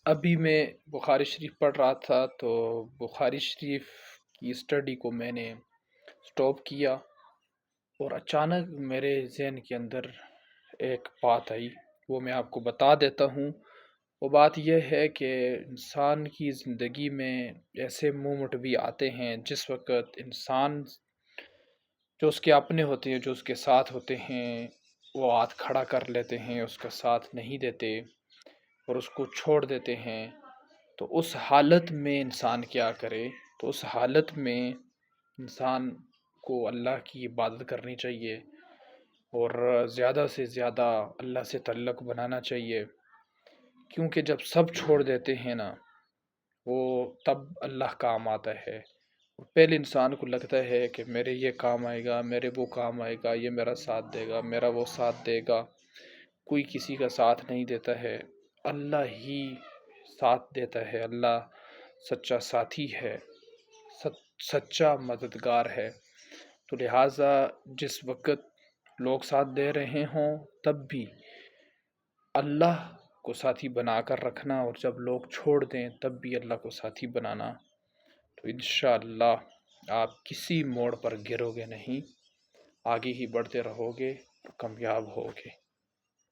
ابھی میں بخاری شریف پڑھ رہا تھا تو بخاری شریف کی اسٹڈی کو میں نے سٹاپ کیا اور اچانک میرے ذہن کے اندر ایک بات آئی، وہ میں آپ کو بتا دیتا ہوں۔ وہ بات یہ ہے کہ انسان کی زندگی میں ایسے مومنٹ بھی آتے ہیں جس وقت انسان جو اس کے اپنے ہوتے ہیں، جو اس کے ساتھ ہوتے ہیں، وہ ہاتھ کھڑا کر لیتے ہیں، اس کا ساتھ نہیں دیتے اور اس کو چھوڑ دیتے ہیں۔ تو اس حالت میں انسان کیا کرے؟ تو اس حالت میں انسان کو اللہ کی عبادت کرنی چاہیے اور زیادہ سے زیادہ اللہ سے تعلق بنانا چاہیے، کیونکہ جب سب چھوڑ دیتے ہیں نا، وہ تب اللہ کام آتا ہے۔ پہلے انسان کو لگتا ہے کہ میرے یہ کام آئے گا، میرے وہ کام آئے گا، یہ میرا ساتھ دے گا، میرا وہ ساتھ دے گا، کوئی کسی کا ساتھ نہیں دیتا ہے، اللہ ہی ساتھ دیتا ہے۔ اللہ سچا ساتھی ہے، سچا مددگار ہے۔ تو لہٰذا جس وقت لوگ ساتھ دے رہے ہوں تب بھی اللہ کو ساتھی بنا کر رکھنا، اور جب لوگ چھوڑ دیں تب بھی اللہ کو ساتھی بنانا، تو انشاءاللہ آپ کسی موڑ پر گرو گے نہیں، آگے ہی بڑھتے رہو گے اور کامیاب ہوگے۔